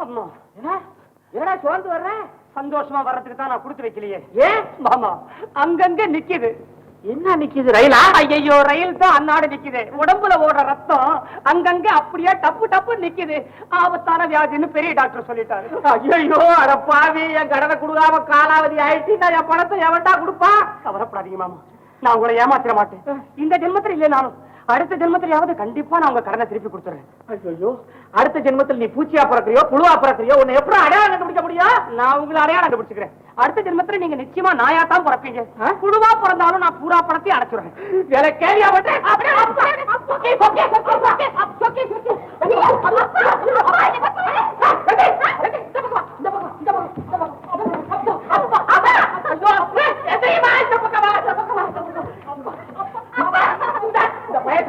அம்மா என்னடா சோர்ந்து வர்ற? சந்தோஷமா வர்றதுக்கு தான் நான் கொடுத்து வைக்கலையே. ஏன் மாமா? அங்கங்க நிக்குது. என்ன நிக்குது? ரயிலா? ஐயோ, ரயில் தான் அன்னாடு நிக்குது. உடம்புல ஓடுற ரத்தம் அங்கங்க அப்படியே டப்பு டப்பு நிக்குது. ஆபத்தான வியாதின்னு பெரிய டாக்டர் சொல்லிட்டாரு. ஐயோ, அட பாவி, என் கடனை கொடுக்காம காலாவதி ஆயிடுச்சு. நான் என் பணத்தை எவன்டா கொடுப்பா? கவலைப்படாதீங்க மாமா, நான் உங்களை ஏமாத்திர மாட்டேன். இந்த ஜென்மத்தில் இல்லை, நானும் அடுத்த ஜென்மத்திலாவது கண்டிப்பா நான் உங்க கடனை திருப்பி கொடுத்துறேன். ஐயோ, அடுத்த ஜென்மத்தில் நீ பூச்சியா பிறக்கிறியோ புழுவா பிறக்கிறியோ, உன்னை எப்படி அடையாளம் கண்டுபிடிக்க முடியும்? நான் உங்களை அடையாளம் கண்டுபிடிச்சுக்கிறேன். அடுத்த ஜென்மத்துல நீங்க நிச்சயமா நாயா தான் பிறப்பீங்க. புழுவா பிறந்தாலும் நான் பூரா பணத்தையும் அடைச்சுறேன். வேலை கேள்வியா மட்டும்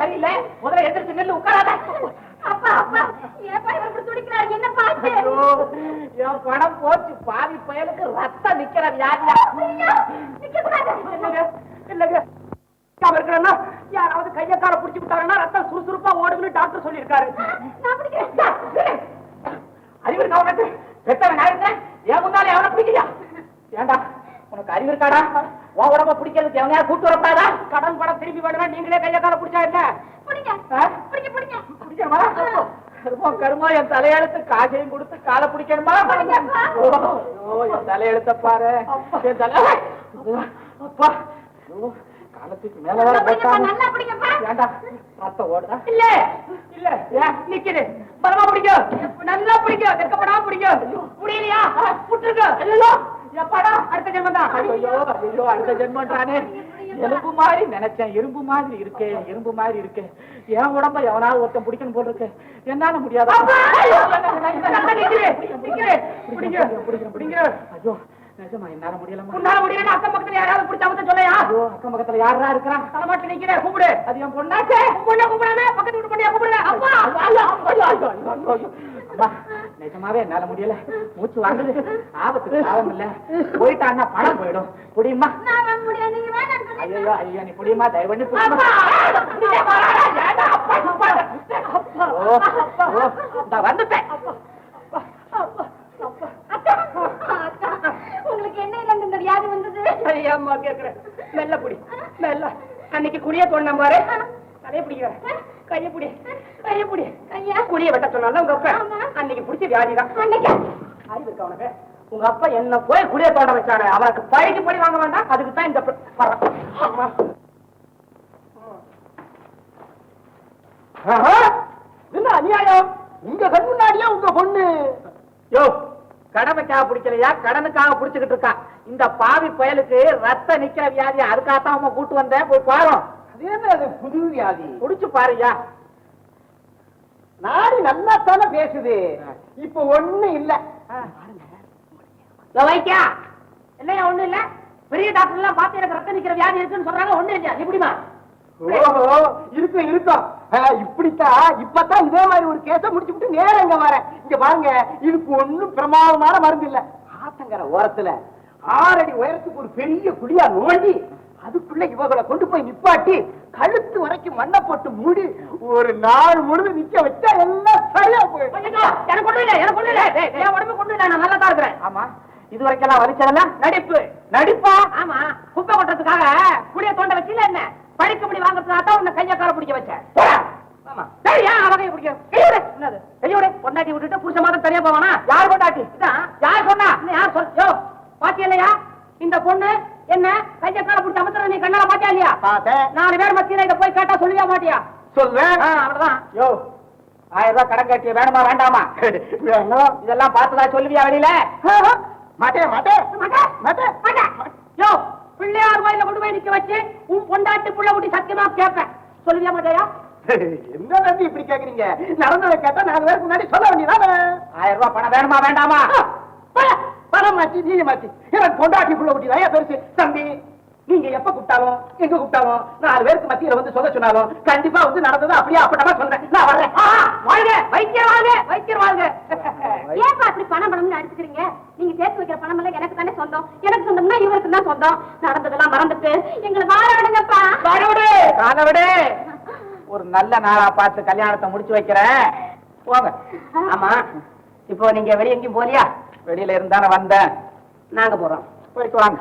சரியில்லை. முதல்ல எதிர்த்து நெல்லு உட்காராத. என் பணம் போச்சு. பாதி பயலுக்கு ரத்தம் நிக்கிறது. இல்லங்க, யாராவது கைய கால புடிச்சு விட்டாங்கன்னா ரத்தம் சுறுசுறுப்பா ஓடுன்னு டாக்டர் சொல்லியிருக்காரு. அறிவு இருக்கா உனக்கு? பெத்தவன் நான் இருக்கேன், என் முன்னாலே அவனை பிடிக்கலையா? ஏண்டா, உனக்கு அறிவு இருக்காடா? உன் உடம்ப பிடிக்கிறதுக்கு எவனையா கூட்டு வரப்படாதா? கடன் படம் திரும்பி வேணுமா? நீங்களே கைய கால பிடிச்சா இல்ல? கருமா, என் தலையெழுத்து காசையும் கொடுத்து காலை பிடிக்கணுமா? என் தலையெழுத்த பாரு. அப்பா, காலத்துக்கு மேல ஏண்டா ரத்தம் ஓடுதா? இல்ல இல்ல, நிக்குது. பரமா பிடிக்கும், நல்லா பிடிக்கும், வெக்கப்படாம பிடிக்கும். முடியலையா? புட்டுருக்கு. எப்பாடா அடுத்த ஜென்மம் தான். ஐயோ ஐயோ, அடுத்த ஜென்மன்றானே. எலும்பு மாதிரி நினைச்சேன், இரும்பு மாதிரி இருக்கே, இரும்பு மாதிரி இருக்கு. என் உடம்ப எவனாவது ஒருத்தன் பிடிக்கணும் போல் இருக்கு. என்னால முடியாது. ஐயோ நிஜமா என்னால முடியலமா? உன்னால முடியல. அக்கம் பக்கத்துல யாராவது பிடிச்சா சொல்லையா? ஐயோ, அக்கம் பக்கத்துல யாரா இருக்கிறான்? தலைமாட்டி நிக்கிறேன், கூப்பிடு. அது என் பொண்ணாச்சே. கூப்பிடாம பக்கத்து வீட்டு பண்ணியா கூப்பிடுற? அப்பா, நிஜமாவே என்னால முடியல. மூச்சு வாங்குது. ஆபத்துக்கு பாவம் இல்ல. போயிட்டான்னா பணம் போயிடும். புடியுமா? ஐயோ ஐயோ, நீ புடியுமா? தயவு பண்ணி வந்துட்டேன். உங்களுக்கு என்ன இல்ல இந்த வியாதி வந்தது? ஐயாம்மா கேக்குறேன். மெல்ல புடி, மெல்ல. அன்னைக்கு குடிய தோண பாரு. கைய பிடிக்கிற, கைய பிடி, கைய பிடி. குடிய வெட்ட சொன்னால உங்க அப்பா அன்னைக்கு பிடிச்ச வியாதிதான். அறிவு இருக்கா உனக்கு? உங்க அப்பா என்ன போய் குடிய தோண்ட வச்சானே, அவனுக்கு பழகி படி வாங்க வேண்டாம். அதுக்கு தான் இந்த என்ன அநியாயம்? உங்க கண் முன்னாடியா உங்க பொண்ணு? யோ, கடமைக்காக பிடிக்கலையா, கடனுக்காக பிடிச்சுக்கிட்டு இருக்கா. இந்த பாவி பயலுக்கு ரத்த நிக்கிற வியாதி. அதுக்காகத்தான் அவன் கூட்டு வந்தேன். போய் பாரு. அது என்ன, அது புது வியாதி? குடிச்சு பாருயா. நாடி நல்லா தானே பேசுது. இப்ப ஒண்ணு இல்ல. வைக்கா இல்லையா? ஒண்ணு இல்ல. பெரிய டாக்டர் எல்லாம் பார்த்து எனக்கு ரத்த நிக்கிற வியாதி இருக்குன்னு சொல்றாங்க. ஒண்ணு இல்லையா? எப்படிமா? ஓஹோ, இருக்கும் இருக்கும். இப்படித்தான் இப்பதான் இதே மாதிரி ஒரு கேஸ முடிச்சுட்டு நேரம் இங்க வரேன். இங்க பாருங்க, இதுக்கு ஒண்ணும் பிரமாதமான மருந்து இல்ல. ஆத்தங்கர ஓரத்துல 6 அடி உயரத்துக்கு ஒரு பெரிய குழியா நோண்டி அதுக்குள்ள இவங்களை கொண்டு போய் நிப்பாட்டி கழுத்து வரைக்கும் மண்ணை போட்டு மூடி ஒரு நாள் முழுது நிக்க வச்சா எல்லாம் சரியா போயிடும். எனக்கு ஒண்ணு இல்ல, எனக்கு ஒண்ணு இல்ல. என் உடம்பு கொண்டு இல்ல, நான் நல்லா தான் இருக்கிறேன். ஆமா, இது வரைக்கும் வலிச்சதெல்லாம் நடிப்பு. நடிப்பா? ஆமா, குப்பை கொட்டுறதுக்காக குடிய தோண்ட வச்சு என்ன படிக்க முடி வாங்கறதுக்காக உன்னை கைய கார பிடிக்க வச்சேன். பொண்டாட்டி விட்டுட்டு புருஷ மாதம் தனியா போவானா? யார் பொண்டாட்டி? யார் சொன்னா? யார் சொல்? பாத்தியா இல்லையா? இந்த பொண்ணு என்ன கைய கால பிடிச்ச அமர்த்த நீ கண்ணால பாத்தியா இல்லையா? 4 பேர் மத்தியில இதை போய் கேட்டா சொல்லுவியா மாட்டியா? சொல்வேன். அவ்வளவுதான். யோ, 1000 ரூபாய் கடன் கட்டிய வேணுமா வேண்டாமா? இதெல்லாம் பார்த்ததா சொல்லுவியா வெளியில? மாட்டேன் மாட்டேன் மாட்டேன் மாட்டேன். யோ, பிள்ளையார் கோயில கொண்டு போய் நிக்க வச்சு உன் பொண்டாட்டி புள்ள குட்டி சத்தியமா கேட்பேன். சொல்லுவியா மாட்டேயா? என்ன நம்பி இப்படி கேக்குறீங்க? நடந்ததை கேட்டா 4 பேருக்கு முன்னாடி சொல்ல வேண்டியதானே. 1000 ரூபாய் பணம் வேணுமா வேண்டாமா? பணம் மாத்தி நீங்க மாத்தி எனக்கு பொண்டாட்டி புள்ள குட்டி தான் பெருசு. தம்பி, நீங்க எப்ப கூப்பிட்டாலும் எங்க கூப்பிட்டாலும் 4 பேருக்கு மத்தியில வந்து சொல்ல சொன்னாலும் கண்டிப்பா வந்து நடந்தது அப்படியே அப்பட்டமா சொல்றேன். நான் வர்றேன். வாழ்க வைத்தியர், வாழ்க வைத்தியர், வாழ்க. ஏன் அப்படி பணம் பணம்னு அடிச்சுக்கிறீங்க? நீங்க சேர்த்து வைக்கிற பணம் எல்லாம் எனக்கு தானே சொந்தம். எனக்கு சொந்தம்னா இவருக்கு தான் சொந்தம். நடந்ததெல்லாம் மறந்துட்டு எங்களை வாழ விடுங்கப்பா. வாழ விடு, காண விடு. ஒரு நல்ல நாளா பார்த்து கல்யாணத்தை முடிச்சு வைக்கிறேன். போங்க. ஆமா, இப்போ நீங்க வெளிய எங்கேயும் போலியா? வெளியில இருந்தானே வந்தேன். நாங்க போறோம். போயிட்டு வாங்க.